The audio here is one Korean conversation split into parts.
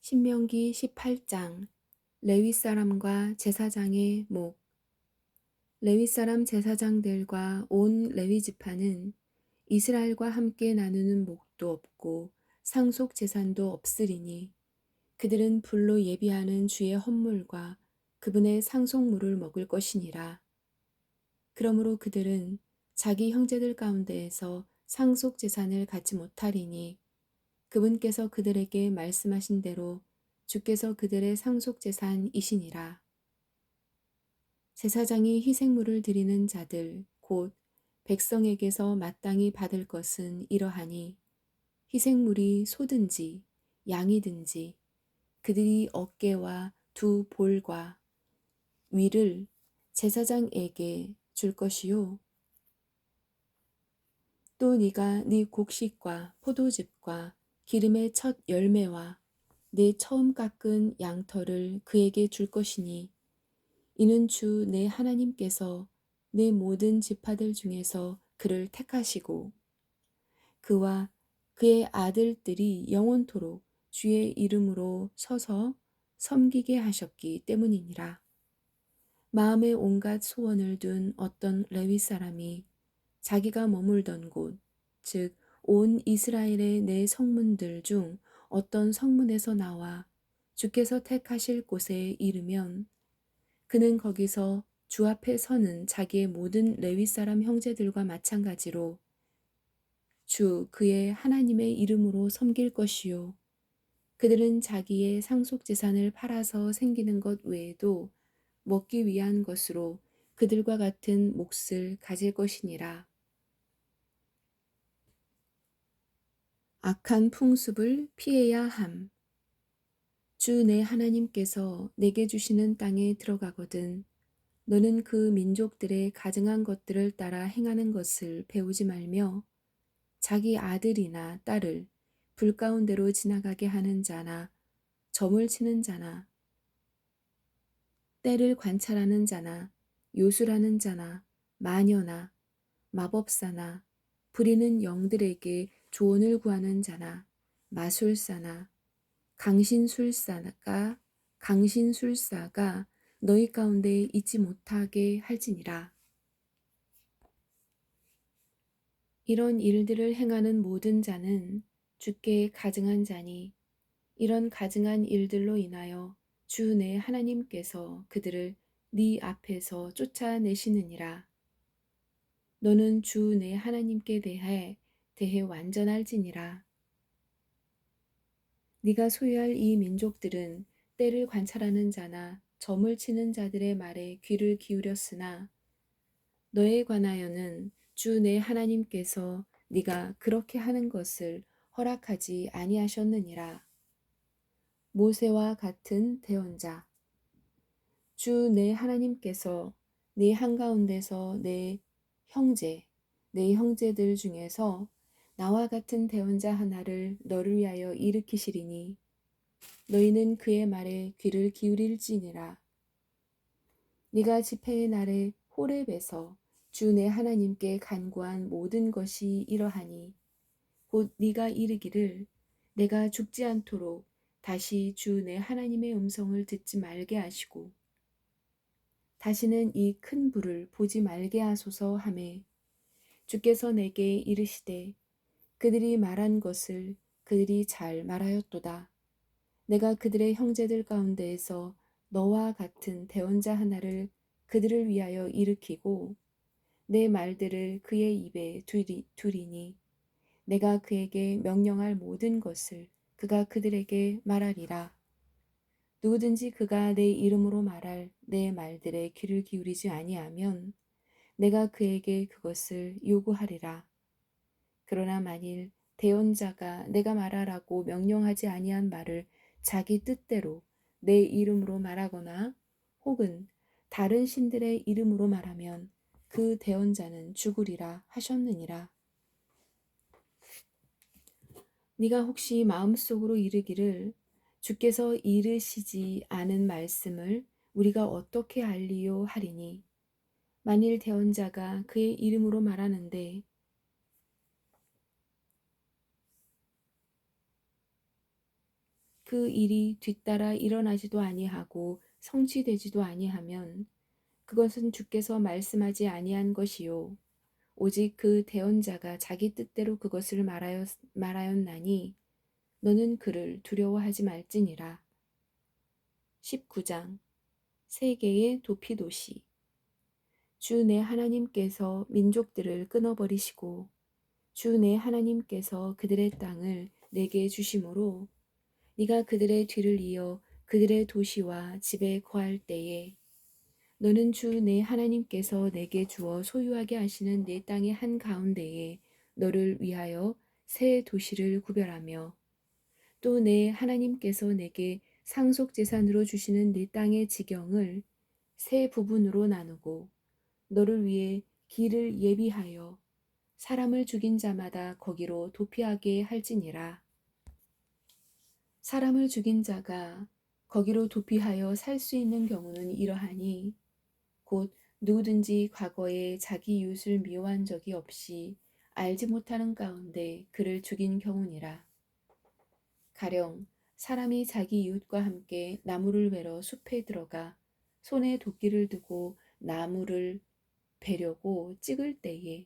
신명기 18장 레위 사람과 제사장의 목. 레위 사람 제사장들과 온 레위 지파는 이스라엘과 함께 나누는 목도 없고 상속 제산도 없으리니 그들은 불로 예비하는 주의 헌물과 그분의 상속물을 먹을 것이니라. 그러므로 그들은 자기 형제들 가운데에서 상속 제산을 갖지 못하리니 그분께서 그들에게 말씀하신 대로 주께서 그들의 상속재산이시니라. 제사장이 희생물을 드리는 자들 곧 백성에게서 마땅히 받을 것은 이러하니 희생물이 소든지 양이든지 그들이 어깨와 두 볼과 위를 제사장에게 줄 것이요. 또 네가 네 곡식과 포도즙과 기름의 첫 열매와 내 처음 깎은 양털을 그에게 줄 것이니 이는 주 내 하나님께서 내 모든 지파들 중에서 그를 택하시고 그와 그의 아들들이 영원토록 주의 이름으로 서서 섬기게 하셨기 때문이니라. 마음에 온갖 소원을 둔 어떤 레위 사람이 자기가 머물던 곳, 즉 온 이스라엘의 내 성문들 중 어떤 성문에서 나와 주께서 택하실 곳에 이르면 그는 거기서 주 앞에 서는 자기의 모든 레위 사람 형제들과 마찬가지로 주 그의 하나님의 이름으로 섬길 것이요. 그들은 자기의 상속 재산을 팔아서 생기는 것 외에도 먹기 위한 것으로 그들과 같은 몫을 가질 것이니라. 악한 풍습을 피해야 함. 주 내 하나님께서 내게 주시는 땅에 들어가거든 너는 그 민족들의 가증한 것들을 따라 행하는 것을 배우지 말며 자기 아들이나 딸을 불 가운데로 지나가게 하는 자나 점을 치는 자나 때를 관찰하는 자나 요술하는 자나 마녀나 마법사나 부리는 영들에게 조언을 구하는 자나 마술사나 강신술사가 너희 가운데 있지 못하게 할지니라. 이런 일들을 행하는 모든 자는 주께 가증한 자니 이런 가증한 일들로 인하여 주 내 하나님께서 그들을 네 앞에서 쫓아내시느니라. 너는 주 내 하나님께 대해 완전할지니라. 네가 소유할 이 민족들은 때를 관찰하는 자나 점을 치는 자들의 말에 귀를 기울였으나 너에 관하여는 주 내 하나님께서 네가 그렇게 하는 것을 허락하지 아니하셨느니라. 모세와 같은 대언자. 주 내 하나님께서 네 한가운데서 내 형제들 중에서 나와 같은 대언자 하나를 너를 위하여 일으키시리니 너희는 그의 말에 귀를 기울일지니라. 네가 집회의 날에 호렙에서 주 내 하나님께 간구한 모든 것이 이러하니 곧 네가 이르기를 내가 죽지 않도록 다시 주 내 하나님의 음성을 듣지 말게 하시고 다시는 이 큰 불을 보지 말게 하소서 하매 주께서 내게 이르시되 그들이 말한 것을 그들이 잘 말하였도다. 내가 그들의 형제들 가운데에서 너와 같은 대언자 하나를 그들을 위하여 일으키고 내 말들을 그의 입에 두리니 내가 그에게 명령할 모든 것을 그가 그들에게 말하리라. 누구든지 그가 내 이름으로 말할 내 말들에 귀를 기울이지 아니하면 내가 그에게 그것을 요구하리라. 그러나 만일 대언자가 내가 말하라고 명령하지 아니한 말을 자기 뜻대로 내 이름으로 말하거나 혹은 다른 신들의 이름으로 말하면 그 대언자는 죽으리라 하셨느니라. 네가 혹시 마음속으로 이르기를 주께서 이르시지 않은 말씀을 우리가 어떻게 알리요 하리니 만일 대언자가 그의 이름으로 말하는데 그 일이 뒤따라 일어나지도 아니하고 성취되지도 아니하면 그것은 주께서 말씀하지 아니한 것이요 오직 그 대언자가 자기 뜻대로 그것을 말하였나니 너는 그를 두려워하지 말지니라. 19장 세 개의 도피도시. 주 내 하나님께서 민족들을 끊어버리시고 주 내 하나님께서 그들의 땅을 내게 주심으로 네가 그들의 뒤를 이어 그들의 도시와 집에 거할 때에 너는 주 내 하나님께서 내게 주어 소유하게 하시는 내 땅의 한가운데에 너를 위하여 새 도시를 구별하며 또 내 하나님께서 내게 상속재산으로 주시는 네 땅의 지경을 세 부분으로 나누고 너를 위해 길을 예비하여 사람을 죽인 자마다 거기로 도피하게 할지니라. 사람을 죽인 자가 거기로 도피하여 살 수 있는 경우는 이러하니 곧 누구든지 과거에 자기 이웃을 미워한 적이 없이 알지 못하는 가운데 그를 죽인 경우니라. 가령 사람이 자기 이웃과 함께 나무를 베러 숲에 들어가 손에 도끼를 두고 나무를 베려고 찍을 때에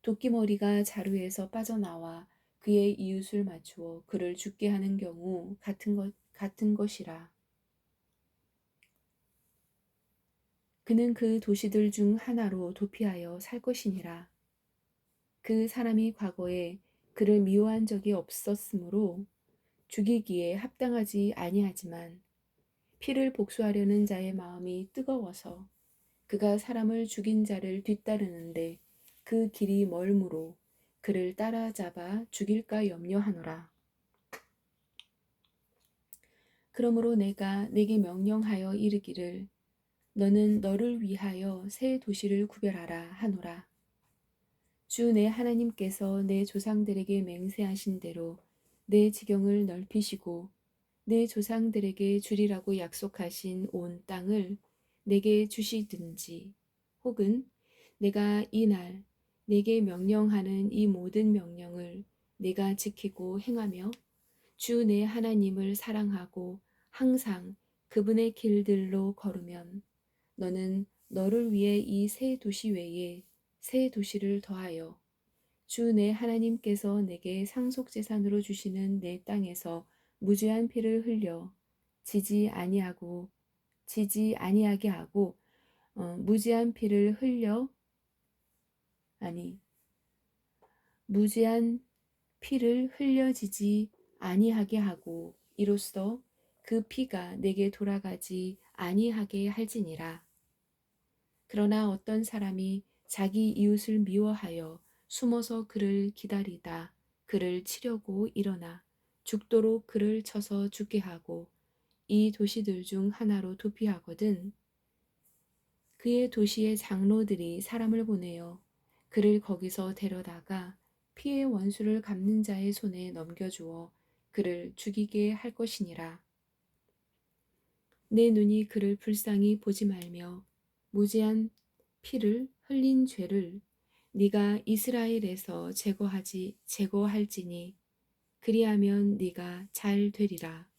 도끼머리가 자루에서 빠져나와 그의 이웃을 맞추어 그를 죽게 하는 경우 같은 것이라. 그는 그 도시들 중 하나로 도피하여 살 것이니라. 그 사람이 과거에 그를 미워한 적이 없었으므로 죽이기에 합당하지 아니하지만 피를 복수하려는 자의 마음이 뜨거워서 그가 사람을 죽인 자를 뒤따르는데 그 길이 멀므로 그를 따라잡아 죽일까 염려하노라. 그러므로 내가 네게 명령하여 이르기를 너는 너를 위하여 새 도시를 구별하라 하노라. 주 내 하나님께서 내 조상들에게 맹세하신 대로 내 지경을 넓히시고 내 조상들에게 주리라고 약속하신 온 땅을 내게 주시든지 혹은 내가 이날 내게 명령하는 이 모든 명령을 내가 지키고 행하며 주 내 하나님을 사랑하고 항상 그분의 길들로 걸으면 너는 너를 위해 이 새 도시 외에 새 도시를 더하여 주 내 하나님께서 내게 상속재산으로 주시는 내 땅에서 무죄한 피를 흘려 지지 아니하게 하고 무죄한 피를 흘려 아니 무죄한 피를 흘려지지 아니하게 하고 이로써 그 피가 내게 돌아가지 아니하게 할지니라. 그러나 어떤 사람이 자기 이웃을 미워하여 숨어서 그를 기다리다 그를 치려고 일어나 죽도록 그를 쳐서 죽게 하고 이 도시들 중 하나로 도피하거든 그의 도시의 장로들이 사람을 보내어 그를 거기서 데려다가 피의 원수를 갚는 자의 손에 넘겨주어 그를 죽이게 할 것이니라. 내 눈이 그를 불쌍히 보지 말며 무죄한 피를 흘린 죄를 네가 이스라엘에서 제거할지니 그리하면 네가 잘 되리라.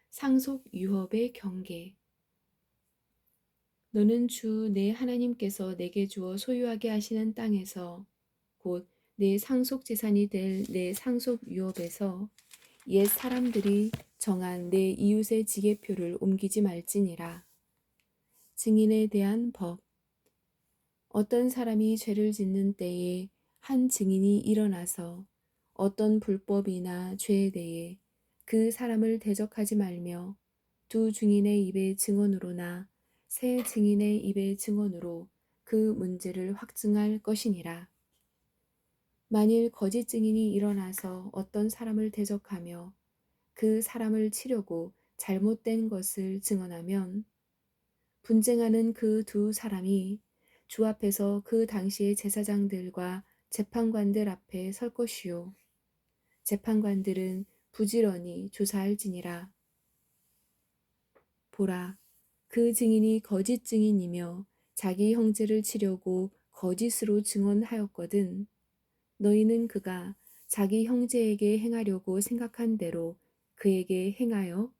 상속 유업의 경계. 너는 주 내 하나님께서 내게 주어 소유하게 하시는 땅에서 곧 내 상속 재산이 될 내 상속 유업에서 옛 사람들이 정한 내 이웃의 지계표를 옮기지 말지니라. 증인에 대한 법. 어떤 사람이 죄를 짓는 때에 한 증인이 일어나서 어떤 불법이나 죄에 대해 그 사람을 대적하지 말며 두 증인의 입의 증언으로나 세 증인의 입의 증언으로 그 문제를 확증할 것이니라. 만일 거짓 증인이 일어나서 어떤 사람을 대적하며 그 사람을 치려고 잘못된 것을 증언하면 분쟁하는 그 두 사람이 주 앞에서 그 당시의 제사장들과 재판관들 앞에 설 것이요 재판관들은 부지런히 조사할지니라. 보라, 그 증인이 거짓 증인이며 자기 형제를 치려고 거짓으로 증언하였거든. 너희는 그가 자기 형제에게 행하려고 생각한 대로 그에게 행하여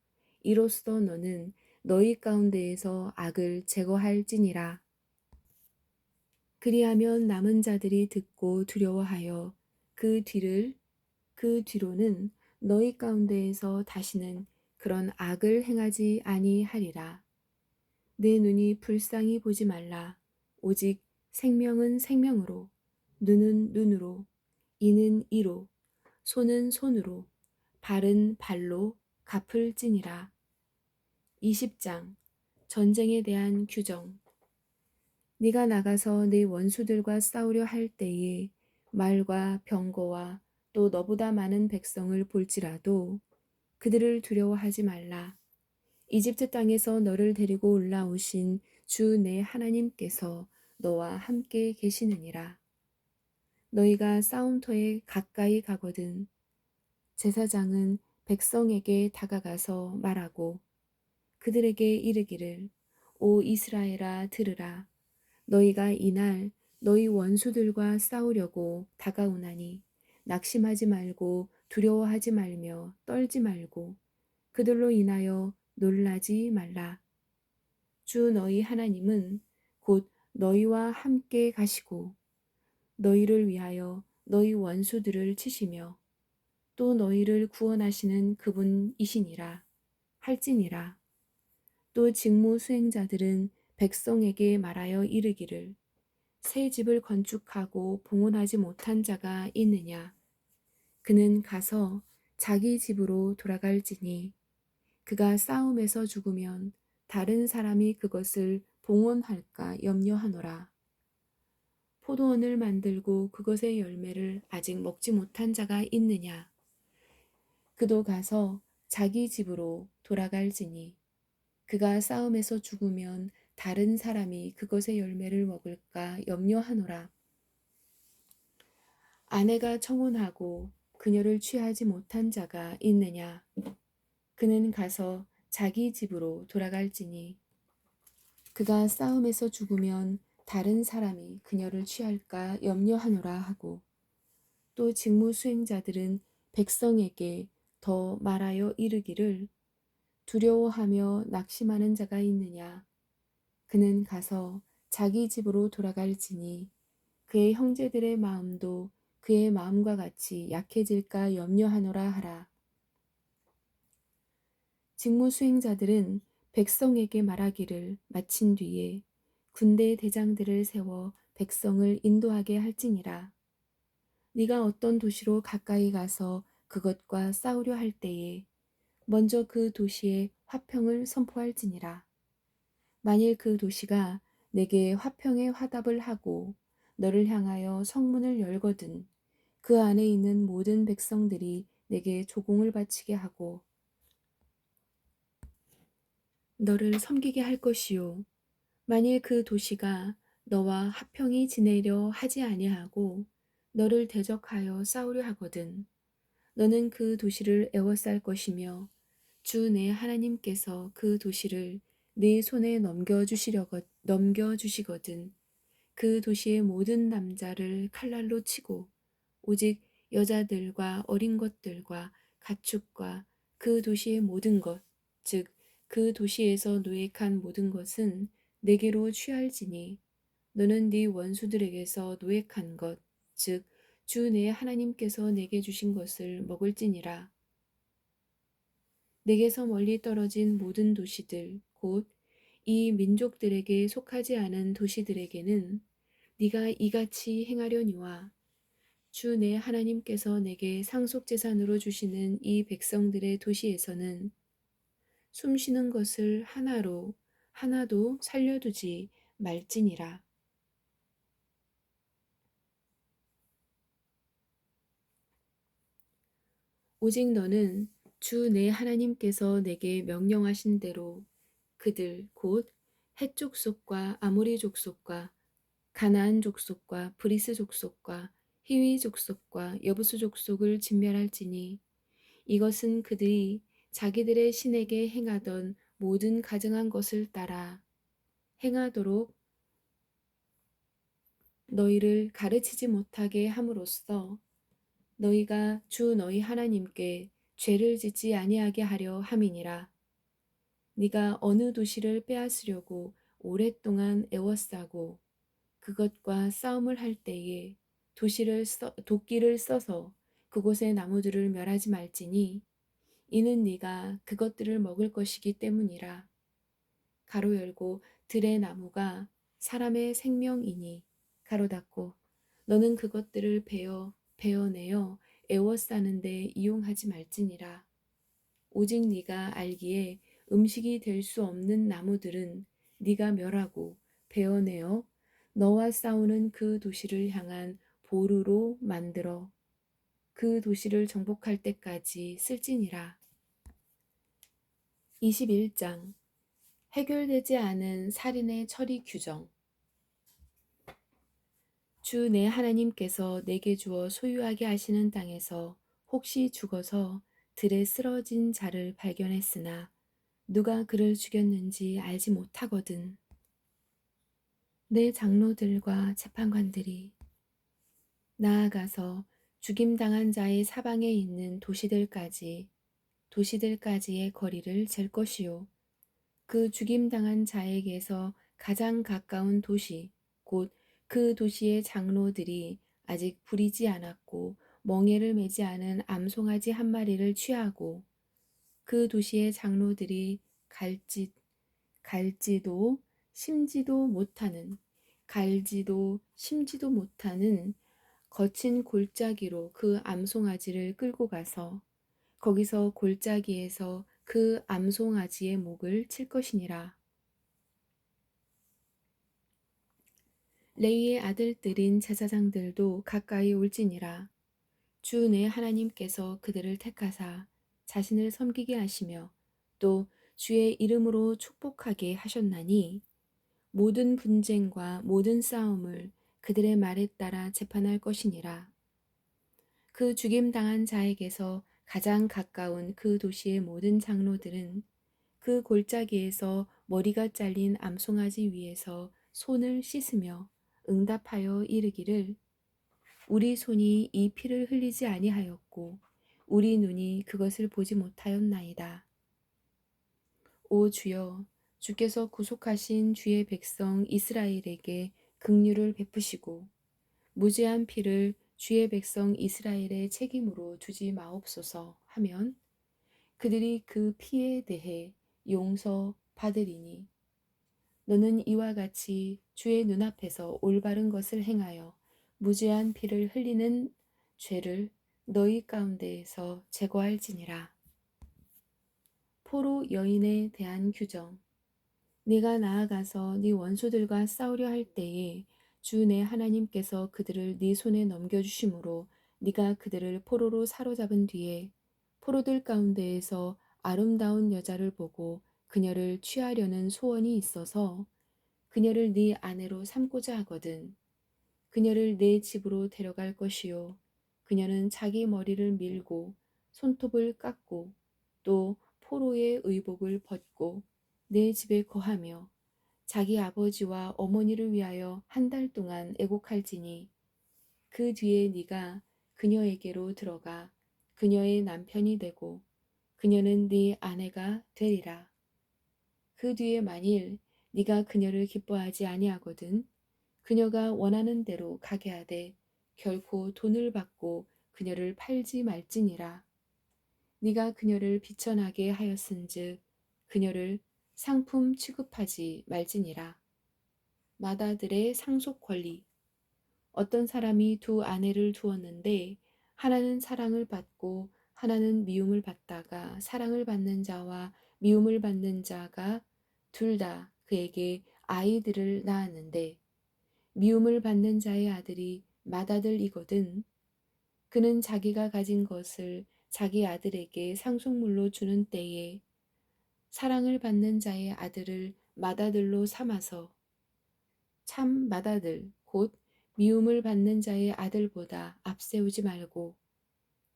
이로써 너는 너희 가운데에서 악을 제거할지니라. 그리하면 남은 자들이 듣고 두려워하여 그 뒤로는 너희 가운데에서 다시는 그런 악을 행하지 아니하리라. 내 눈이 불쌍히 보지 말라. 오직 생명은 생명으로, 눈은 눈으로, 이는 이로, 손은 손으로, 발은 발로 갚을지니라. 20장 전쟁에 대한 규정. 네가 나가서 네 원수들과 싸우려 할 때에 말과 병거와 또 너보다 많은 백성을 볼지라도 그들을 두려워하지 말라. 이집트 땅에서 너를 데리고 올라오신 주 내 하나님께서 너와 함께 계시느니라. 너희가 싸움터에 가까이 가거든 제사장은 백성에게 다가가서 말하고 그들에게 이르기를 오 이스라엘아 들으라. 너희가 이날 너희 원수들과 싸우려고 다가오나니 낙심하지 말고 두려워하지 말며 떨지 말고 그들로 인하여 놀라지 말라. 주 너희 하나님은 곧 너희와 함께 가시고 너희를 위하여 너희 원수들을 치시며 또 너희를 구원하시는 그분이시니라 할지니라. 또 직무 수행자들은 백성에게 말하여 이르기를 새 집을 건축하고 봉헌하지 못한 자가 있느냐. 그는 가서 자기 집으로 돌아갈지니 그가 싸움에서 죽으면 다른 사람이 그것을 봉헌할까 염려하노라. 포도원을 만들고 그것의 열매를 아직 먹지 못한 자가 있느냐. 그도 가서 자기 집으로 돌아갈지니 그가 싸움에서 죽으면 다른 사람이 그것의 열매를 먹을까 염려하노라. 아내가 청혼하고 그녀를 취하지 못한 자가 있느냐. 그는 가서 자기 집으로 돌아갈지니 그가 싸움에서 죽으면 다른 사람이 그녀를 취할까 염려하노라 하고 또 직무 수행자들은 백성에게 더 말하여 이르기를 두려워하며 낙심하는 자가 있느냐. 그는 가서 자기 집으로 돌아갈지니 그의 형제들의 마음도 그의 마음과 같이 약해질까 염려하노라 하라. 직무 수행자들은 백성에게 말하기를 마친 뒤에 군대 대장들을 세워 백성을 인도하게 할지니라. 네가 어떤 도시로 가까이 가서 그것과 싸우려 할 때에 먼저 그 도시에 화평을 선포할지니라. 만일 그 도시가 내게 화평의 화답을 하고 너를 향하여 성문을 열거든 그 안에 있는 모든 백성들이 내게 조공을 바치게 하고 너를 섬기게 할 것이요. 만일 그 도시가 너와 화평히 지내려 하지 아니하고 너를 대적하여 싸우려 하거든 너는 그 도시를 애워쌀 것이며 주 내 하나님께서 그 도시를 네 손에 넘겨주시거든 그 도시의 모든 남자를 칼날로 치고 오직 여자들과 어린 것들과 가축과 그 도시의 모든 것, 즉 그 도시에서 노획한 모든 것은 내게로 취할지니 너는 네 원수들에게서 노획한 것, 즉 주 내 하나님께서 내게 주신 것을 먹을지니라. 내게서 멀리 떨어진 모든 도시들, 곧 이 민족들에게 속하지 않은 도시들에게는 네가 이같이 행하려니와 주 내 하나님께서 내게 상속재산으로 주시는 이 백성들의 도시에서는 숨쉬는 것을 하나도 살려두지 말지니라. 오직 너는 주 내 하나님께서 내게 명령하신 대로 그들 곧 헷 족속과 아모리 족속과 가나안 족속과 브리스 족속과 히위 족속과 여부수 족속을 진멸할지니 이것은 그들이 자기들의 신에게 행하던 모든 가증한 것을 따라 행하도록 너희를 가르치지 못하게 함으로써 너희가 주 너희 하나님께 죄를 짓지 아니하게 하려 함이니라. 네가 어느 도시를 빼앗으려고 오랫동안 애워싸고 그것과 싸움을 할 때에 도끼를 써서 그곳의 나무들을 멸하지 말지니 이는 네가 그것들을 먹을 것이기 때문이라. 가로 열고 들의 나무가 사람의 생명이니 가로 닫고 너는 그것들을 베어내어 애워싸는데 이용하지 말지니라. 오직 네가 알기에 음식이 될 수 없는 나무들은 네가 멸하고 베어내어 너와 싸우는 그 도시를 향한 보루로 만들어 그 도시를 정복할 때까지 쓸지니라. 21장 해결되지 않은 살인의 처리 규정. 주 내 하나님께서 내게 주어 소유하게 하시는 땅에서 혹시 죽어서 들에 쓰러진 자를 발견했으나 누가 그를 죽였는지 알지 못하거든. 내 장로들과 재판관들이 나아가서 죽임당한 자의 사방에 있는 도시들까지의 거리를 잴 것이요. 그 죽임당한 자에게서 가장 가까운 도시, 곧 그 도시의 장로들이 아직 부리지 않았고 멍에를 매지 않은 암송아지 한 마리를 취하고 그 도시의 장로들이 갈지도 심지도 못하는 거친 골짜기로 그 암송아지를 끌고 가서 거기서 골짜기에서 그 암송아지의 목을 칠 것이니라. 레위의 아들들인 제사장들도 가까이 올지니라. 주 내 하나님께서 그들을 택하사 자신을 섬기게 하시며 또 주의 이름으로 축복하게 하셨나니 모든 분쟁과 모든 싸움을 그들의 말에 따라 재판할 것이니라. 그 죽임당한 자에게서 가장 가까운 그 도시의 모든 장로들은 그 골짜기에서 머리가 잘린 암송아지 위에서 손을 씻으며 응답하여 이르기를 우리 손이 이 피를 흘리지 아니하였고 우리 눈이 그것을 보지 못하였나이다. 오 주여, 주께서 구속하신 주의 백성 이스라엘에게 긍휼을 베푸시고 무죄한 피를 주의 백성 이스라엘의 책임으로 두지 마옵소서 하면 그들이 그 피에 대해 용서받으리니 너는 이와 같이 주의 눈앞에서 올바른 것을 행하여 무죄한 피를 흘리는 죄를 너희 가운데에서 제거할지니라. 포로 여인에 대한 규정. 네가 나아가서 네 원수들과 싸우려 할 때에 주 내 하나님께서 그들을 네 손에 넘겨주심으로 네가 그들을 포로로 사로잡은 뒤에 포로들 가운데에서 아름다운 여자를 보고 그녀를 취하려는 소원이 있어서 그녀를 네 아내로 삼고자 하거든. 그녀를 내 집으로 데려갈 것이요. 그녀는 자기 머리를 밀고 손톱을 깎고 또 포로의 의복을 벗고 내 집에 거하며 자기 아버지와 어머니를 위하여 한 달 동안 애곡할지니 그 뒤에 네가 그녀에게로 들어가 그녀의 남편이 되고 그녀는 네 아내가 되리라. 그 뒤에 만일 네가 그녀를 기뻐하지 아니하거든 그녀가 원하는 대로 가게 하되 결코 돈을 받고 그녀를 팔지 말지니라. 네가 그녀를 비천하게 하였은즉 그녀를 상품 취급하지 말지니라. 마다들의 상속 권리. 어떤 사람이 두 아내를 두었는데 하나는 사랑을 받고 하나는 미움을 받다가 사랑을 받는 자와 미움을 받는 자가 둘 다 그에게 아이들을 낳았는데 미움을 받는 자의 아들이 맏아들이거든. 그는 자기가 가진 것을 자기 아들에게 상속물로 주는 때에 사랑을 받는 자의 아들을 맏아들로 삼아서 참 맏아들 곧 미움을 받는 자의 아들보다 앞세우지 말고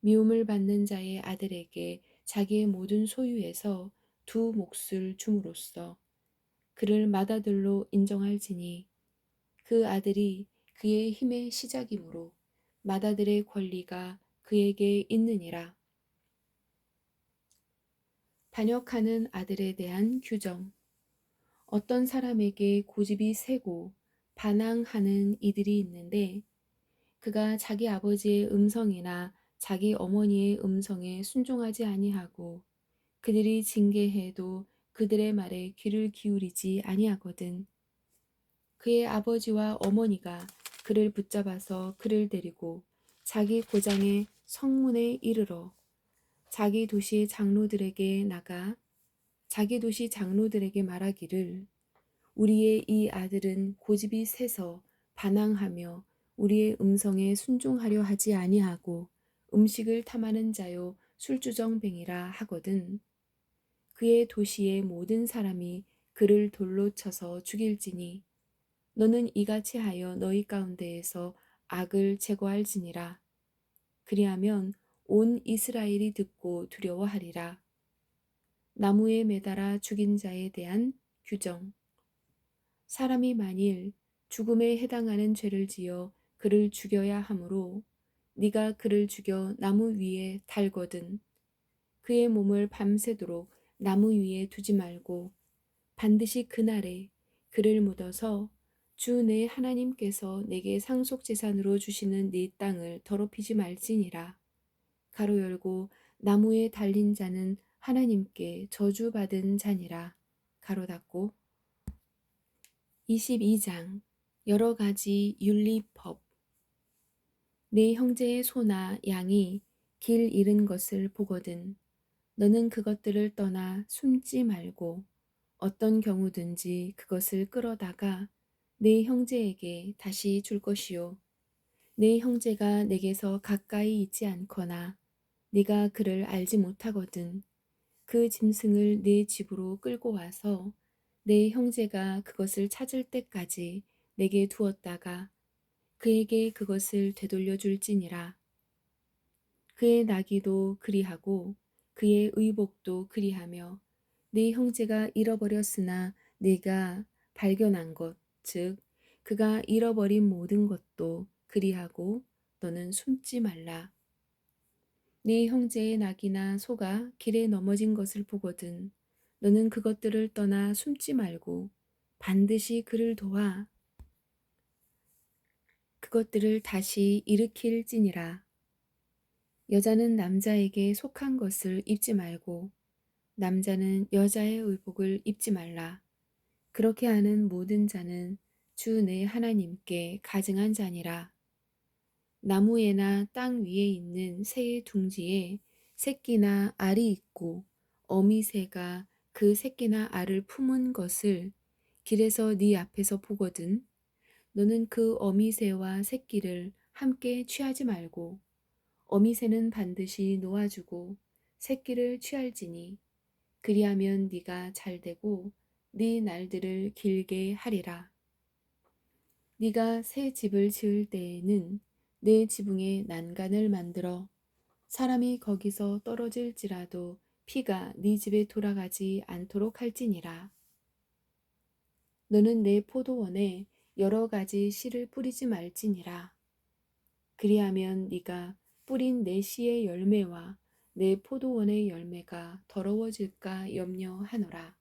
미움을 받는 자의 아들에게 자기의 모든 소유에서 두 몫을 줌으로써 그를 맏아들로 인정할지니 그 아들이 그의 힘의 시작이므로 맏아들의 권리가 그에게 있느니라. 반역하는 아들에 대한 규정. 어떤 사람에게 고집이 세고 반항하는 이들이 있는데 그가 자기 아버지의 음성이나 자기 어머니의 음성에 순종하지 아니하고 그들이 징계해도 그들의 말에 귀를 기울이지 아니하거든. 그의 아버지와 어머니가 그를 붙잡아서 그를 데리고 자기 고장의 성문에 이르러 자기 도시 장로들에게 나가 자기 도시 장로들에게 말하기를 우리의 이 아들은 고집이 세서 반항하며 우리의 음성에 순종하려 하지 아니하고 음식을 탐하는 자요 술주정뱅이라 하거든. 그의 도시의 모든 사람이 그를 돌로 쳐서 죽일지니 너는 이같이 하여 너희 가운데에서 악을 제거할지니라. 그리하면 온 이스라엘이 듣고 두려워하리라. 나무에 매달아 죽인 자에 대한 규정. 사람이 만일 죽음에 해당하는 죄를 지어 그를 죽여야 하므로 네가 그를 죽여 나무 위에 달거든 그의 몸을 밤새도록 나무 위에 두지 말고 반드시 그날에 그를 묻어서 주 내 하나님께서 내게 상속재산으로 주시는 네 땅을 더럽히지 말지니라. 가로 열고 나무에 달린 자는 하나님께 저주받은 자니라. 가로 닫고 22장 여러 가지 윤리법. 네 형제의 소나 양이 길 잃은 것을 보거든 너는 그것들을 떠나 숨지 말고 어떤 경우든지 그것을 끌어다가 네 형제에게 다시 줄 것이요 네 형제가 내게서 가까이 있지 않거나 네가 그를 알지 못하거든 그 짐승을 네 집으로 끌고 와서 내 형제가 그것을 찾을 때까지 내게 두었다가 그에게 그것을 되돌려 줄지니라. 그의 나귀도 그리하고 그의 의복도 그리하며 네 형제가 잃어버렸으나 네가 발견한 것, 즉 그가 잃어버린 모든 것도 그리하고 너는 숨지 말라. 네 형제의 낙이나 소가 길에 넘어진 것을 보거든 너는 그것들을 떠나 숨지 말고 반드시 그를 도와 그것들을 다시 일으킬지니라. 여자는 남자에게 속한 것을 입지 말고 남자는 여자의 의복을 입지 말라. 그렇게 하는 모든 자는 주 내 하나님께 가증한 자니라. 나무에나 땅 위에 있는 새의 둥지에 새끼나 알이 있고 어미새가 그 새끼나 알을 품은 것을 길에서 네 앞에서 보거든 너는 그 어미새와 새끼를 함께 취하지 말고 어미새는 반드시 놓아주고 새끼를 취할지니 그리하면 네가 잘되고 네 날들을 길게 하리라. 네가 새 집을 지을 때에는 내 지붕에 난간을 만들어 사람이 거기서 떨어질지라도 피가 네 집에 돌아가지 않도록 할지니라. 너는 내 포도원에 여러 가지 씨를 뿌리지 말지니라. 그리하면 네가 뿌린 내 씨의 열매와 내 포도원의 열매가 더러워질까 염려하노라.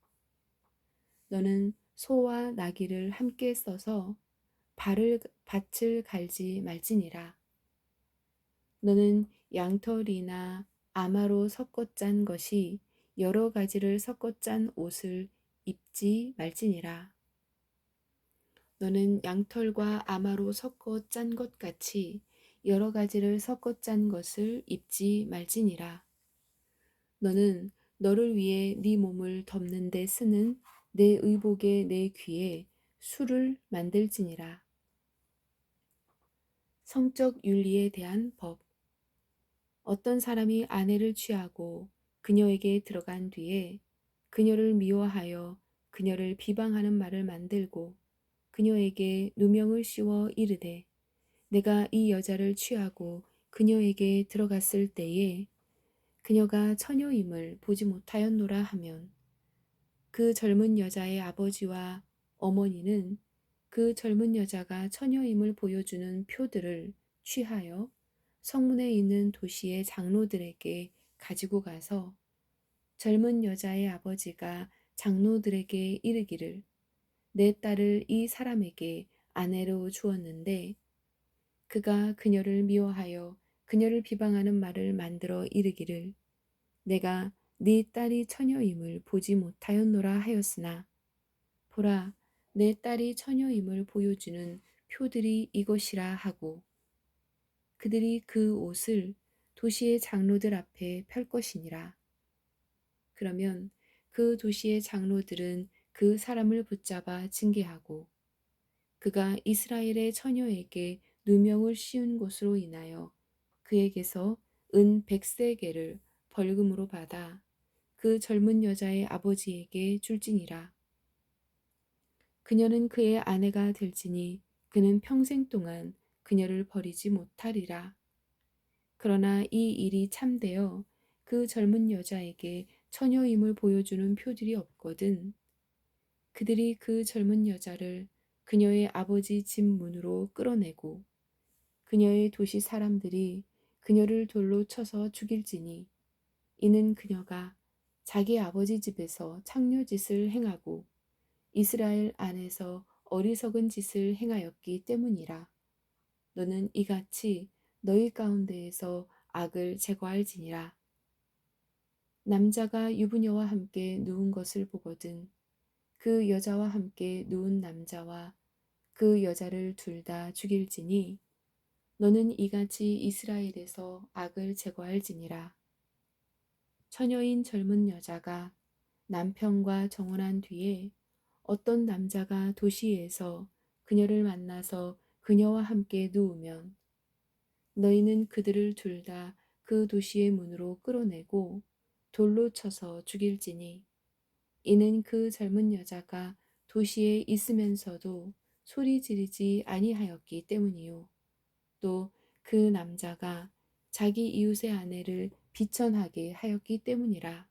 너는 소와 나귀를 함께 써서 밭을 갈지 말지니라. 너는 양털이나 아마로 섞어 짠 것이 여러 가지를 섞어 짠 옷을 입지 말지니라. 너는 양털과 아마로 섞어 짠 것 같이 여러 가지를 섞어 짠 것을 입지 말지니라. 너는 너를 위해 네 몸을 덮는 데 쓰는 내 의복의 내 귀에 술을 만들지니라. 성적 윤리에 대한 법. 어떤 사람이 아내를 취하고 그녀에게 들어간 뒤에 그녀를 미워하여 그녀를 비방하는 말을 만들고 그녀에게 누명을 씌워 이르되 내가 이 여자를 취하고 그녀에게 들어갔을 때에 그녀가 처녀임을 보지 못하였노라 하면 그 젊은 여자의 아버지와 어머니는 그 젊은 여자가 처녀임을 보여주는 표들을 취하여 성문에 있는 도시의 장로들에게 가지고 가서 젊은 여자의 아버지가 장로들에게 이르기를 내 딸을 이 사람에게 아내로 주었는데 그가 그녀를 미워하여 그녀를 비방하는 말을 만들어 이르기를 내가 네 딸이 처녀임을 보지 못하였노라 하였으나 보라 내 딸이 처녀임을 보여주는 표들이 이것이라 하고 그들이 그 옷을 도시의 장로들 앞에 펼 것이니라. 그러면 그 도시의 장로들은 그 사람을 붙잡아 징계하고 그가 이스라엘의 처녀에게 누명을 씌운 것으로 인하여 그에게서 은 100세겔을 벌금으로 받아 그 젊은 여자의 아버지에게 줄지니라. 그녀는 그의 아내가 될지니 그는 평생 동안 그녀를 버리지 못하리라. 그러나 이 일이 참되어 그 젊은 여자에게 처녀임을 보여주는 표들이 없거든 그들이 그 젊은 여자를 그녀의 아버지 집 문으로 끌어내고 그녀의 도시 사람들이 그녀를 돌로 쳐서 죽일지니 이는 그녀가 자기 아버지 집에서 창녀짓을 행하고 이스라엘 안에서 어리석은 짓을 행하였기 때문이라. 너는 이같이 너희 가운데에서 악을 제거할지니라. 남자가 유부녀와 함께 누운 것을 보거든 그 여자와 함께 누운 남자와 그 여자를 둘 다 죽일지니 너는 이같이 이스라엘에서 악을 제거할지니라. 처녀인 젊은 여자가 남편과 정혼한 뒤에 어떤 남자가 도시에서 그녀를 만나서 그녀와 함께 누우면 너희는 그들을 둘 다 그 도시의 문으로 끌어내고 돌로 쳐서 죽일지니 이는 그 젊은 여자가 도시에 있으면서도 소리 지르지 아니하였기 때문이요. 또 그 남자가 자기 이웃의 아내를 비천하게 하였기 때문이라.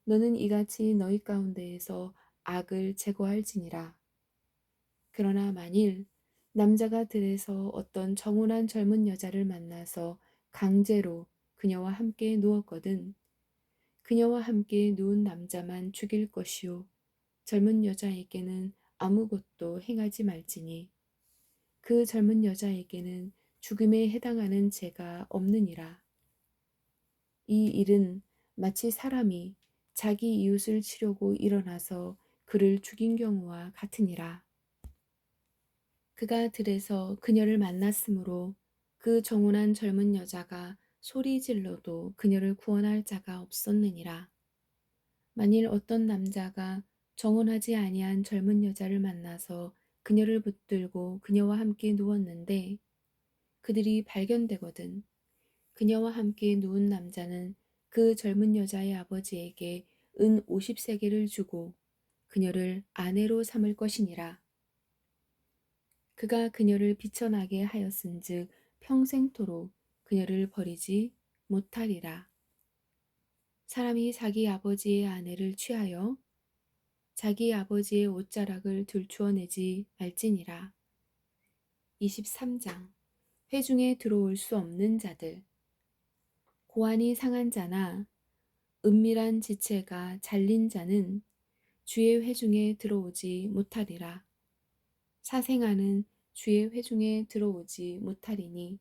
너는 이같이 너희 가운데에서 악을 제거할지니라. 그러나 만일 남자가 들에서 어떤 정혼한 젊은 여자를 만나서 강제로 그녀와 함께 누웠거든 그녀와 함께 누운 남자만 죽일 것이요 젊은 여자에게는 아무것도 행하지 말지니 그 젊은 여자에게는 죽음에 해당하는 죄가 없느니라. 이 일은 마치 사람이 자기 이웃을 치려고 일어나서 그를 죽인 경우와 같으니라. 그가 들에서 그녀를 만났으므로 그 정혼한 젊은 여자가 소리 질러도 그녀를 구원할 자가 없었느니라. 만일 어떤 남자가 정혼하지 아니한 젊은 여자를 만나서 그녀를 붙들고 그녀와 함께 누웠는데 그들이 발견되거든 그녀와 함께 누운 남자는 그 젊은 여자의 아버지에게 은 50세겔을 주고 그녀를 아내로 삼을 것이니라. 그가 그녀를 비천하게 하였은즉 평생토록 그녀를 버리지 못하리라. 사람이 자기 아버지의 아내를 취하여 자기 아버지의 옷자락을 들추어내지 말지니라. 23장 회중에 들어올 수 없는 자들 고안이 상한 자나 은밀한 지체가 잘린 자는 주의 회중에 들어오지 못하리라. 사생아는 주의 회중에 들어오지 못하리니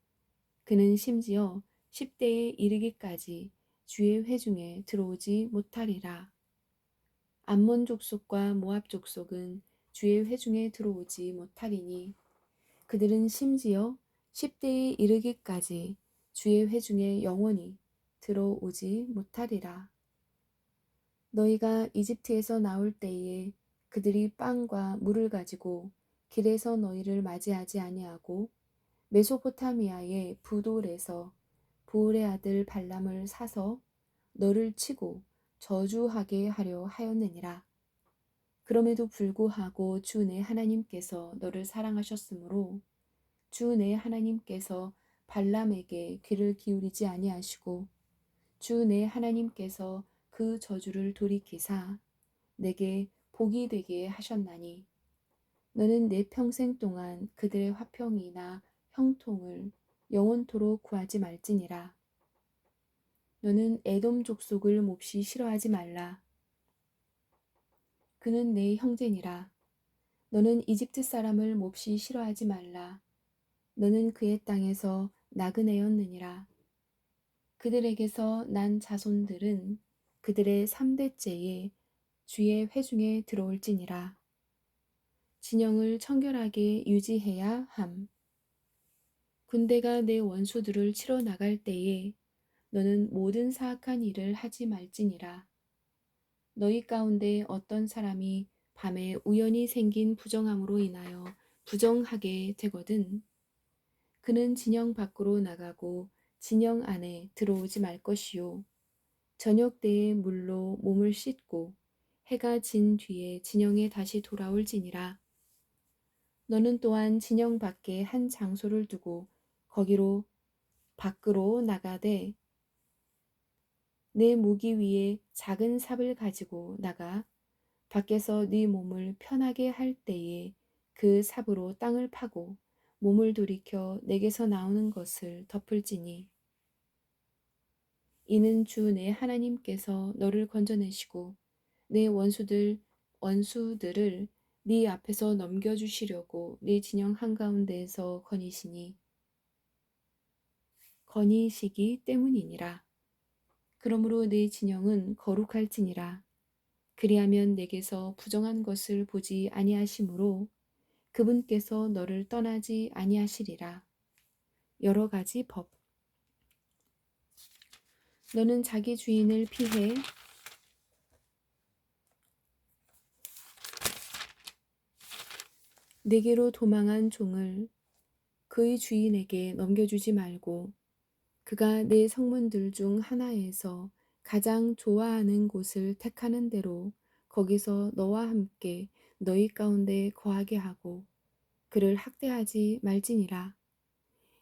그는 심지어 10대에 이르기까지 주의 회중에 들어오지 못하리라. 암몬 족속과 모압 족속은 주의 회중에 들어오지 못하리니 그들은 심지어 10대에 이르기까지 주의 회중에 영원히 들어오지 못하리라. 너희가 이집트에서 나올 때에 그들이 빵과 물을 가지고 길에서 너희를 맞이하지 아니하고 메소포타미아의 부돌에서 부올의 아들 발람을 사서 너를 치고 저주하게 하려 하였느니라. 그럼에도 불구하고 주 내 하나님께서 너를 사랑하셨으므로 주 내 하나님께서 발람에게 귀를 기울이지 아니하시고 주 내 하나님께서 그 저주를 돌이키사 내게 복이 되게 하셨나니 너는 내 평생 동안 그들의 화평이나 형통을 영원토록 구하지 말지니라. 너는 에돔 족속을 몹시 싫어하지 말라. 그는 내 형제니라. 너는 이집트 사람을 몹시 싫어하지 말라. 너는 그의 땅에서 나그네였느니라. 그들에게서 난 자손들은 그들의 3대째에 주의 회중에 들어올지니라. 진영을 청결하게 유지해야 함. 군대가 내 원수들을 치러 나갈 때에 너는 모든 사악한 일을 하지 말지니라. 너희 가운데 어떤 사람이 밤에 우연히 생긴 부정함으로 인하여 부정하게 되거든 그는 진영 밖으로 나가고 진영 안에 들어오지 말 것이요. 저녁 때에 물로 몸을 씻고 해가 진 뒤에 진영에 다시 돌아올지니라. 너는 또한 진영 밖에 한 장소를 두고 거기로 밖으로 나가되 내 무기 위에 작은 삽을 가지고 나가 밖에서 네 몸을 편하게 할 때에 그 삽으로 땅을 파고 몸을 돌이켜 내게서 나오는 것을 덮을지니 이는 주 내 하나님께서 너를 건져내시고 내 원수들을 네 앞에서 넘겨주시려고 네 진영 한가운데에서 거니시기 때문이니라. 그러므로 네 진영은 거룩할지니라. 그리하면 내게서 부정한 것을 보지 아니하심으로 그분께서 너를 떠나지 아니하시리라. 여러 가지 법. 너는 자기 주인을 피해 내게로 도망한 종을 그의 주인에게 넘겨주지 말고 그가 내 성문들 중 하나에서 가장 좋아하는 곳을 택하는 대로 거기서 너와 함께 너희 가운데 거하게 하고 그를 학대하지 말지니라.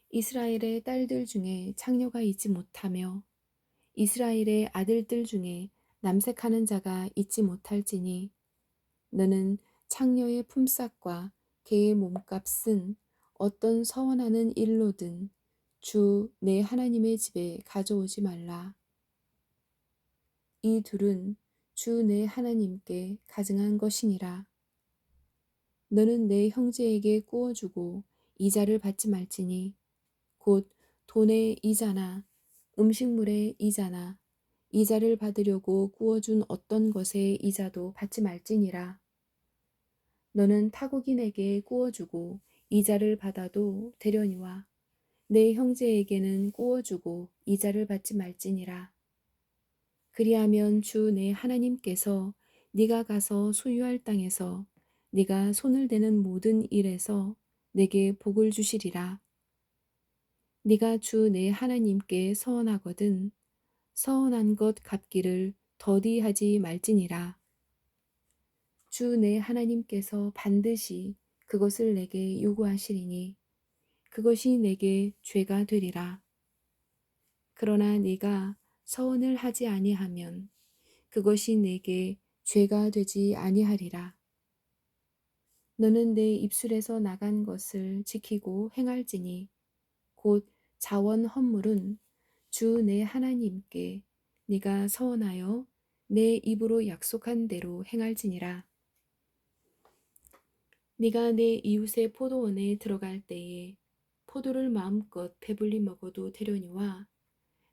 이스라엘의 딸들 중에 창녀가 있지 못하며 이스라엘의 아들들 중에 남색하는 자가 있지 못할지니 너는 창녀의 품삯과 개의 몸값은 어떤 서원하는 일로든 주 내 하나님의 집에 가져오지 말라. 이 둘은 주 내 하나님께 가증한 것이니라. 너는 내 형제에게 꾸어주고 이자를 받지 말지니 곧 돈의 이자나 음식물의 이자나 이자를 받으려고 꾸어준 어떤 것의 이자도 받지 말지니라. 너는 타국인에게 꾸어주고 이자를 받아도 되려니와 내 형제에게는 꾸어주고 이자를 받지 말지니라. 그리하면 주 내 하나님께서 네가 가서 소유할 땅에서 네가 손을 대는 모든 일에서 내게 복을 주시리라. 네가 주 내 하나님께 서원하거든 서원한 것 갚기를 더디하지 말지니라. 주 내 하나님께서 반드시 그것을 내게 요구하시리니 그것이 내게 죄가 되리라. 그러나 네가 서원을 하지 아니하면 그것이 내게 죄가 되지 아니하리라. 너는 내 입술에서 나간 것을 지키고 행할지니 곧 자원 헌물은 주 내 하나님께 네가 서원하여 내 입으로 약속한 대로 행할지니라. 네가 내 이웃의 포도원에 들어갈 때에 포도를 마음껏 배불리 먹어도 되려니와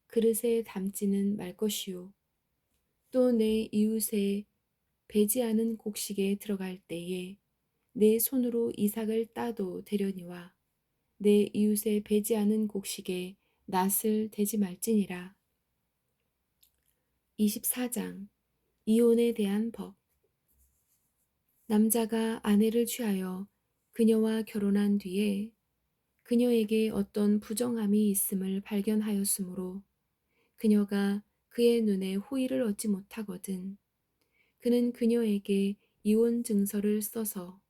그릇에 담지는 말 것이요. 또 내 이웃의 배지 않은 곡식에 들어갈 때에 내 손으로 이삭을 따도 되려니와 내 이웃의 배지 않은 곡식에 낫을 대지 말지니라. 24장 이혼에 대한 법. 남자가 아내를 취하여 그녀와 결혼한 뒤에 그녀에게 어떤 부정함이 있음을 발견하였으므로 그녀가 그의 눈에 호의를 얻지 못하거든 그는 그녀에게 이혼 증서를 써서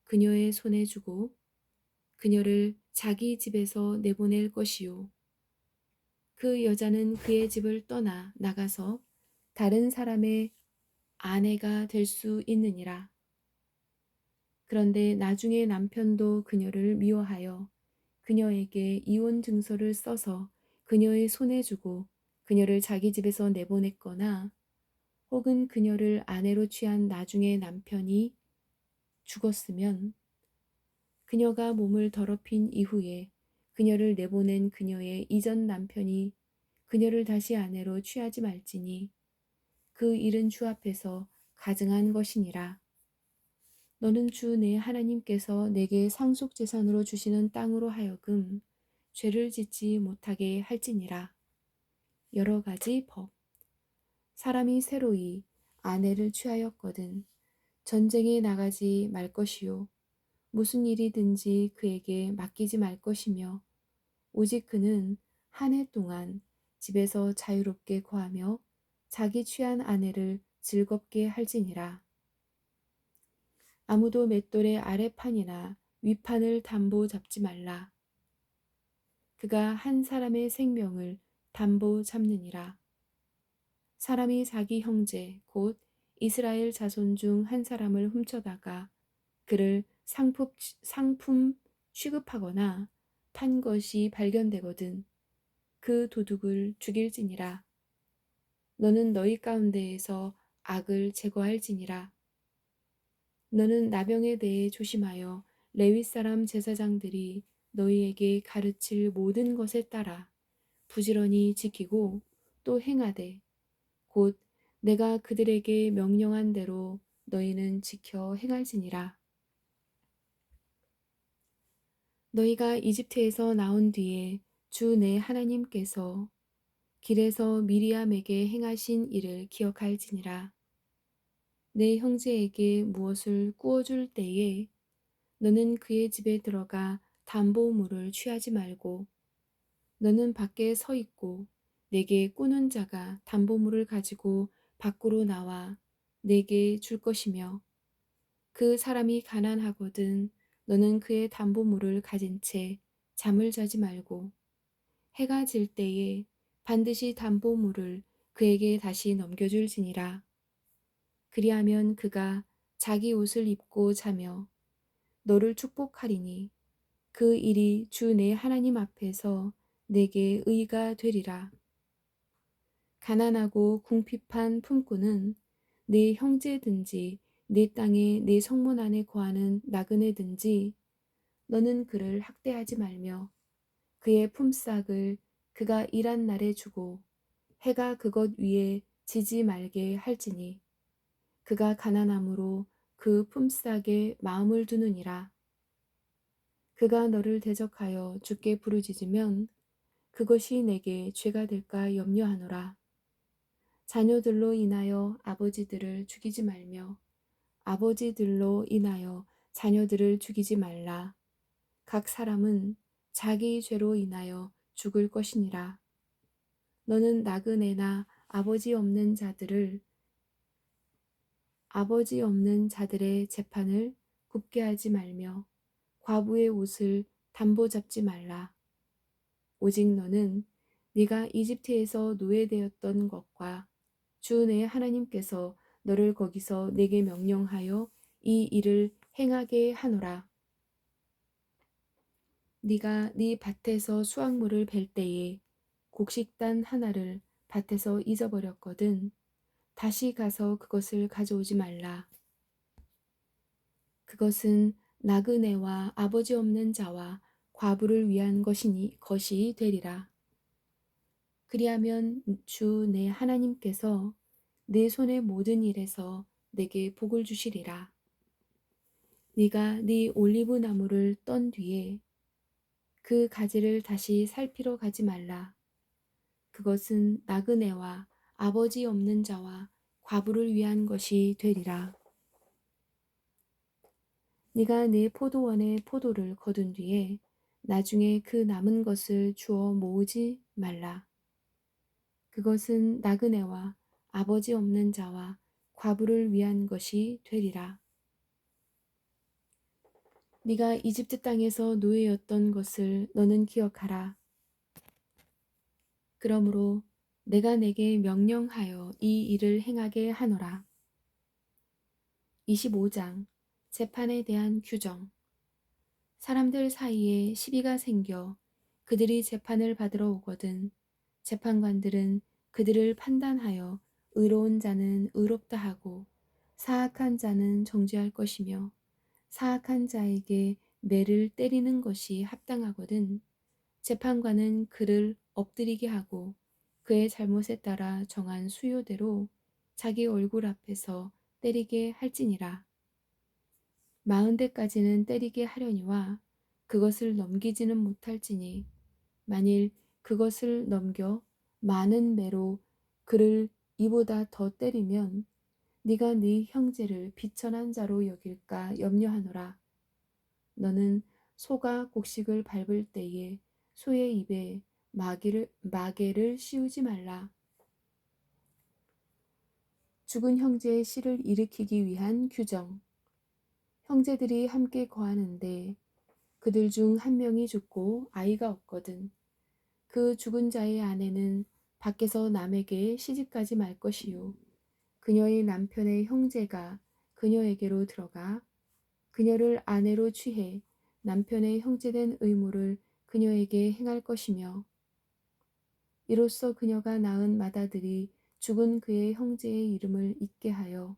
그녀의 손에 주고 그녀를 자기 집에서 내보낼 것이요. 그 여자는 그의 집을 떠나 나가서 다른 사람의 아내가 될 수 있느니라. 그런데 나중에 남편도 그녀를 미워하여 그녀에게 이혼 증서를 써서 그녀의 손에 주고 그녀를 자기 집에서 내보냈거나 혹은 그녀를 아내로 취한 나중에 남편이 죽었으면 그녀가 몸을 더럽힌 이후에 그녀를 내보낸 그녀의 이전 남편이 그녀를 다시 아내로 취하지 말지니 그 일은 주 앞에서 가증한 것이니라. 너는 주 내 하나님께서 내게 상속재산으로 주시는 땅으로 하여금 죄를 짓지 못하게 할지니라. 여러 가지 법. 사람이 새로이 아내를 취하였거든 전쟁에 나가지 말 것이요 무슨 일이든지 그에게 맡기지 말 것이며 오직 그는 한 해 동안 집에서 자유롭게 거하며 자기 취한 아내를 즐겁게 할지니라. 아무도 맷돌의 아래판이나 윗판을 담보 잡지 말라. 그가 한 사람의 생명을 담보 잡느니라. 사람이 자기 형제 곧 이스라엘 자손 중 한 사람을 훔쳐다가 그를 상품 취급하거나 판 것이 발견되거든 그 도둑을 죽일지니라. 너는 너희 가운데에서 악을 제거할지니라. 너는 나병에 대해 조심하여 레위 사람 제사장들이 너희에게 가르칠 모든 것에 따라 부지런히 지키고 또 행하되 곧 내가 그들에게 명령한 대로 너희는 지켜 행할지니라. 너희가 이집트에서 나온 뒤에 주 내 하나님께서 길에서 미리암에게 행하신 일을 기억할지니라. 내 형제에게 무엇을 구워줄 때에 너는 그의 집에 들어가 담보물을 취하지 말고 너는 밖에 서 있고 내게 꾸는 자가 담보물을 가지고 밖으로 나와 내게 줄 것이며 그 사람이 가난하거든 너는 그의 담보물을 가진 채 잠을 자지 말고 해가 질 때에 반드시 담보물을 그에게 다시 넘겨줄지니라. 그리하면 그가 자기 옷을 입고 자며 너를 축복하리니 그 일이 주 내 하나님 앞에서 내게 의가 되리라. 가난하고 궁핍한 품꾼은 내 형제든지 내 땅에 내 성문 안에 거하는 나그네든지 너는 그를 학대하지 말며 그의 품삯을 그가 일한 날에 주고 해가 그것 위에 지지 말게 할지니 그가 가난함으로 그 품삯에 마음을 두느니라. 그가 너를 대적하여 주께 부르짖으면 그것이 내게 죄가 될까 염려하노라. 자녀들로 인하여 아버지들을 죽이지 말며 아버지들로 인하여 자녀들을 죽이지 말라. 각 사람은 자기 죄로 인하여 죽을 것이니라. 너는 나그네나 아버지 없는 자들의 재판을 굽게 하지 말며 과부의 옷을 담보 잡지 말라. 오직 너는 네가 이집트에서 노예되었던 것과 주 내 하나님께서 너를 거기서 내게 명령하여 이 일을 행하게 하노라. 네가 네 밭에서 수확물을 벨 때에 곡식단 하나를 밭에서 잊어버렸거든 다시 가서 그것을 가져오지 말라. 그것은 나그네와 아버지 없는 자와 과부를 위한 것이 되리라. 그리하면 주 내 하나님께서 내 손의 모든 일에서 내게 복을 주시리라. 네가 네 올리브 나무를 떤 뒤에 그 가지를 다시 살피러 가지 말라. 그것은 나그네와 아버지 없는 자와 과부를 위한 것이 되리라. 네가 네 포도원의 포도를 거둔 뒤에 나중에 그 남은 것을 주워 모으지 말라. 그것은 나그네와 아버지 없는 자와 과부를 위한 것이 되리라. 네가 이집트 땅에서 노예였던 것을 너는 기억하라. 그러므로 내가 내게 명령하여 이 일을 행하게 하노라. 25장 재판에 대한 규정. 사람들 사이에 시비가 생겨 그들이 재판을 받으러 오거든 재판관들은 그들을 판단하여 의로운 자는 의롭다 하고 사악한 자는 정죄할 것이며 사악한 자에게 매를 때리는 것이 합당하거든 재판관은 그를 엎드리게 하고 그의 잘못에 따라 정한 수요대로 자기 얼굴 앞에서 때리게 할지니라. 40대까지는 때리게 하려니와 그것을 넘기지는 못할지니 만일 그것을 넘겨 많은 매로 그를 이보다 더 때리면 네가 네 형제를 비천한 자로 여길까 염려하노라. 너는 소가 곡식을 밟을 때에 소의 입에 마개를 씌우지 말라. 죽은 형제의 씨를 일으키기 위한 규정. 형제들이 함께 거하는데 그들 중 한 명이 죽고 아이가 없거든. 그 죽은 자의 아내는 밖에서 남에게 시집가지 말 것이요. 그녀의 남편의 형제가 그녀에게로 들어가 그녀를 아내로 취해 남편의 형제된 의무를 그녀에게 행할 것이며 이로써 그녀가 낳은 맏아들이 죽은 그의 형제의 이름을 잊게 하여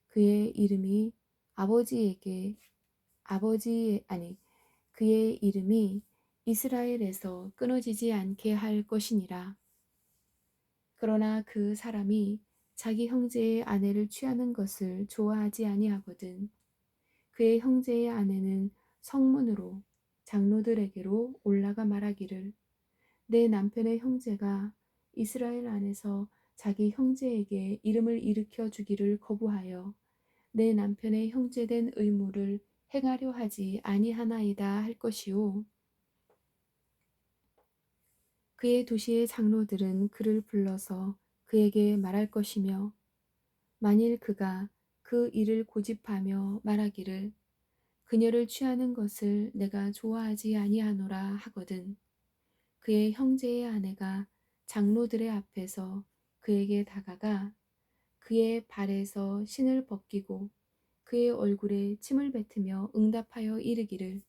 그의 이름이 그의 이름이 이스라엘에서 끊어지지 않게 할 것이니라. 그러나 그 사람이 자기 형제의 아내를 취하는 것을 좋아하지 아니하거든. 그의 형제의 아내는 성문으로 장로들에게로 올라가 말하기를 내 남편의 형제가 이스라엘 안에서 자기 형제에게 이름을 일으켜 주기를 거부하여 내 남편의 형제된 의무를 행하려 하지 아니하나이다 할 것이요. 그의 도시의 장로들은 그를 불러서 그에게 말할 것이며 만일 그가 그 일을 고집하며 말하기를 그녀를 취하는 것을 내가 좋아하지 아니하노라 하거든 그의 형제의 아내가 장로들의 앞에서 그에게 다가가 그의 발에서 신을 벗기고 그의 얼굴에 침을 뱉으며 응답하여 이르기를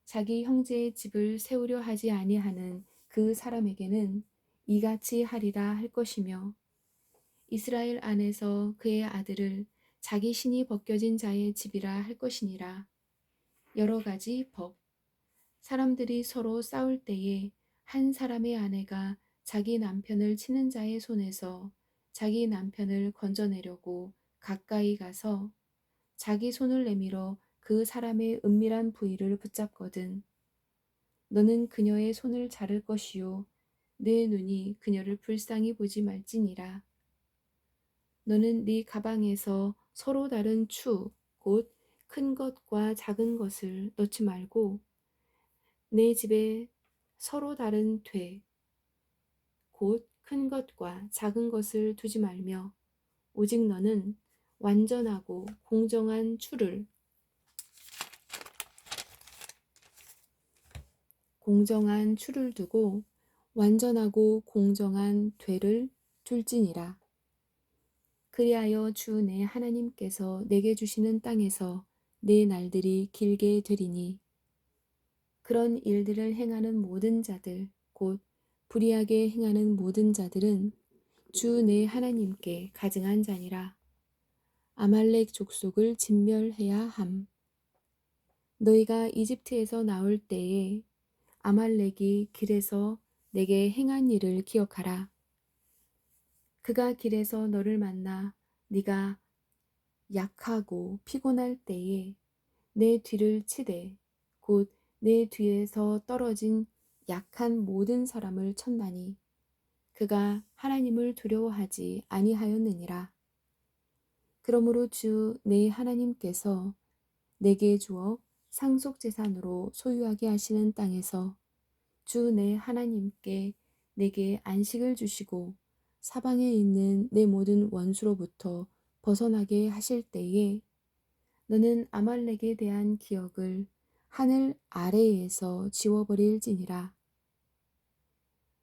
자기 형제의 집을 세우려 하지 아니하는 그 사람에게는 이같이 하리라 할 것이며 이스라엘 안에서 그의 아들을 자기 신이 벗겨진 자의 집이라 할 것이니라. 여러 가지 법. 사람들이 서로 싸울 때에 한 사람의 아내가 자기 남편을 치는 자의 손에서 자기 남편을 건져내려고 가까이 가서 자기 손을 내밀어 그 사람의 은밀한 부위를 붙잡거든. 너는 그녀의 손을 자를 것이요 내 눈이 그녀를 불쌍히 보지 말지니라. 너는 네 가방에서 서로 다른 곧 큰 것과 작은 것을 넣지 말고 내 집에 서로 다른 곧 큰 것과 작은 것을 두지 말며 오직 너는 완전하고 공정한 추를 두고 완전하고 공정한 되를 둘지니라. 그리하여 주 내 하나님께서 내게 주시는 땅에서 내 날들이 길게 되리니 그런 일들을 행하는 모든 자들 곧 불의하게 행하는 모든 자들은 주 내 하나님께 가증한 자니라. 아말렉 족속을 진멸해야 함. 너희가 이집트에서 나올 때에 아말렉이 길에서 내게 행한 일을 기억하라. 그가 길에서 너를 만나 네가 약하고 피곤할 때에 내 뒤를 치되 곧 내 뒤에서 떨어진 약한 모든 사람을 쳤나니 그가 하나님을 두려워하지 아니하였느니라. 그러므로 주 내 하나님께서 내게 주어 상속재산으로 소유하게 하시는 땅에서 주 내 하나님께 내게 안식을 주시고 사방에 있는 내 모든 원수로부터 벗어나게 하실 때에 너는 아말렉에 대한 기억을 하늘 아래에서 지워버릴지니라.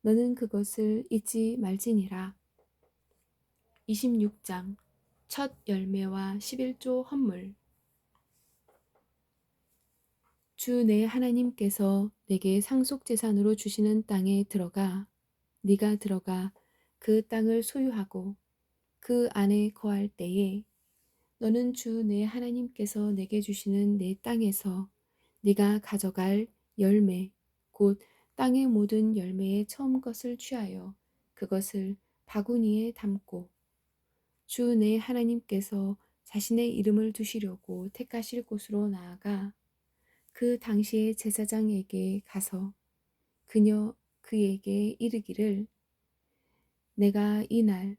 너는 그것을 잊지 말지니라. 26장 첫 열매와 11조 헌물. 주 내 하나님께서 내게 상속재산으로 주시는 땅에 들어가 네가 들어가 그 땅을 소유하고 그 안에 거할 때에 너는 주 내 하나님께서 내게 주시는 내 땅에서 네가 가져갈 열매 곧 땅의 모든 열매의 처음 것을 취하여 그것을 바구니에 담고 주 내 하나님께서 자신의 이름을 두시려고 택하실 곳으로 나아가 그 당시의 제사장에게 가서 그에게 이르기를 내가 이날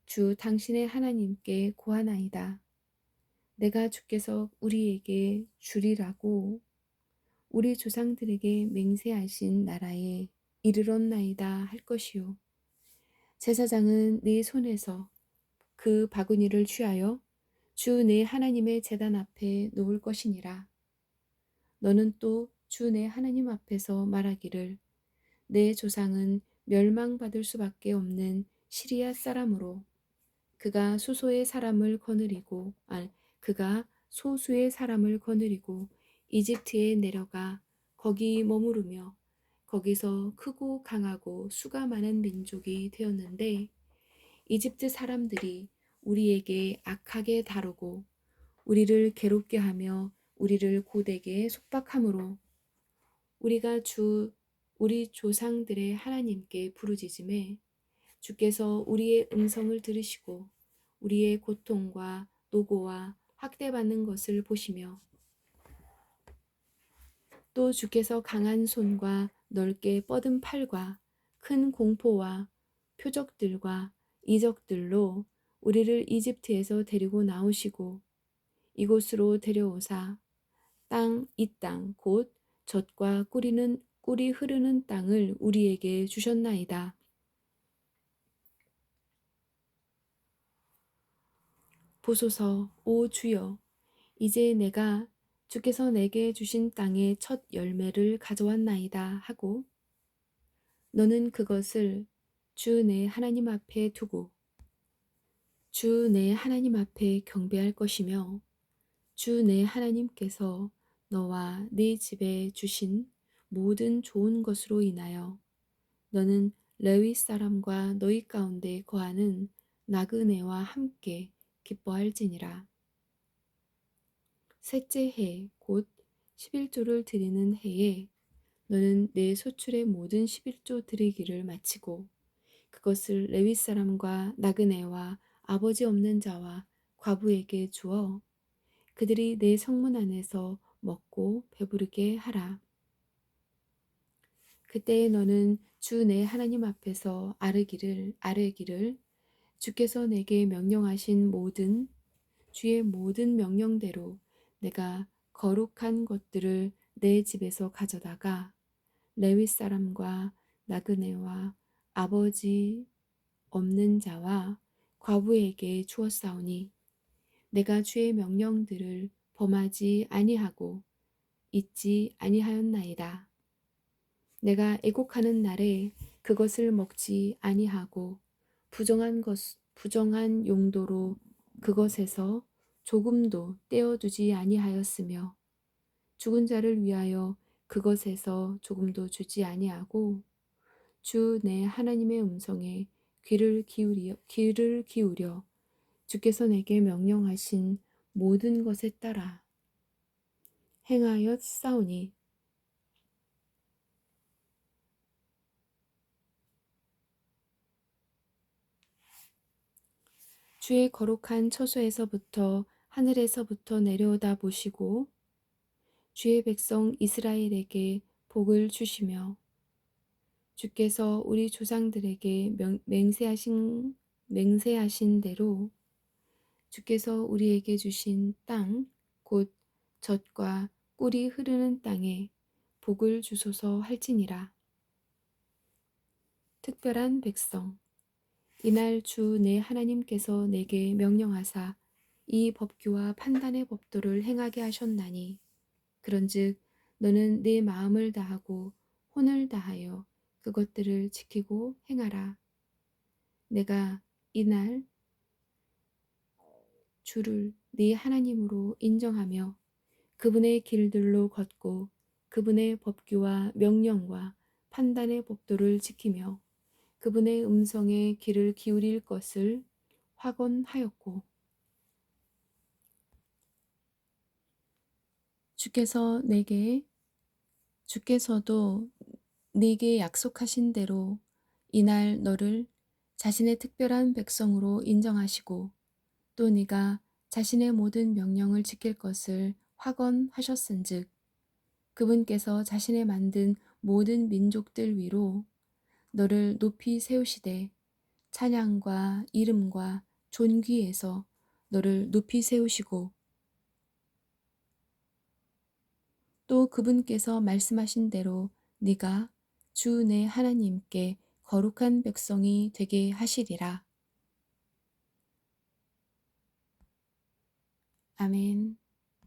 주 당신의 하나님께 고하나이다. 내가 주께서 우리에게 주리라고 우리 조상들에게 맹세하신 나라에 이르렀나이다 할 것이요. 제사장은 네 손에서 그 바구니를 취하여 주 내 하나님의 제단 앞에 놓을 것이니라. 너는 또 주 내 하나님 앞에서 말하기를 내 조상은 멸망받을 수밖에 없는 시리아 사람으로 그가 수소의 사람을 거느리고 그가 소수의 사람을 거느리고 이집트에 내려가 거기 머무르며 거기서 크고 강하고 수가 많은 민족이 되었는데 이집트 사람들이 우리에게 악하게 다루고 우리를 괴롭게 하며 우리를 고되게 속박함으로 우리가 우리 조상들의 하나님께 부르짖음에 주께서 우리의 음성을 들으시고 우리의 고통과 노고와 학대받는 것을 보시며 또 주께서 강한 손과 넓게 뻗은 팔과 큰 공포와 표적들과 이적들로 우리를 이집트에서 데리고 나오시고 이곳으로 데려오사 이 땅 곧 젖과 꿀이 흐르는 땅을 우리에게 주셨나이다. 보소서 오 주여 이제 내가 주께서 내게 주신 땅의 첫 열매를 가져왔나이다 하고 너는 그것을 주 내 하나님 앞에 두고 주 내 하나님 앞에 경배할 것이며 주 내 하나님께서 너와 네 집에 주신 모든 좋은 것으로 인하여 너는 레위 사람과 너희 가운데 거하는 나그네와 함께 기뻐할지니라. 셋째 해 곧 11조를 드리는 해에 너는 내 소출의 모든 11조 드리기를 마치고 그것을 레위 사람과 나그네와 아버지 없는 자와 과부에게 주어 그들이 내 성문 안에서 먹고 배부르게 하라. 그때에 너는 주 내 하나님 앞에서 아뢰기를 주께서 내게 명령하신 주의 모든 명령대로 내가 거룩한 것들을 내 집에서 가져다가 레위 사람과 나그네와 아버지 없는 자와 과부에게 주었사오니 내가 주의 명령들을 범하지 아니하고 잊지 아니하였나이다. 내가 애곡하는 날에 그것을 먹지 아니하고 부정한 용도로 그것에서 조금도 떼어두지 아니하였으며 죽은 자를 위하여 그것에서 조금도 주지 아니하고 주 내 하나님의 음성에 귀를 기울여 주께서 내게 명령하신 모든 것에 따라 행하였사오니 주의 거룩한 처소에서부터 하늘에서부터 내려오다 보시고 주의 백성 이스라엘에게 복을 주시며 주께서 우리 조상들에게 맹세하신 대로 주께서 우리에게 주신 땅 곧 젖과 꿀이 흐르는 땅에 복을 주소서 할지니라. 특별한 백성 이날 주 내 하나님께서 내게 명령하사 이 법규와 판단의 법도를 행하게 하셨나니 그런즉 너는 네 마음을 다하고 혼을 다하여 그것들을 지키고 행하라. 내가 이날 주를 네 하나님으로 인정하며 그분의 길들로 걷고 그분의 법규와 명령과 판단의 법도를 지키며 그분의 음성에 귀를 기울일 것을 확언하였고 주께서도 네게 약속하신 대로 이날 너를 자신의 특별한 백성으로 인정하시고 또 네가 자신의 모든 명령을 지킬 것을 확언하셨은즉 그분께서 자신의 만든 모든 민족들 위로 너를 높이 세우시되 찬양과 이름과 존귀에서 너를 높이 세우시고 또 그분께서 말씀하신 대로 네가 주 내 하나님께 거룩한 백성이 되게 하시리라. 아멘.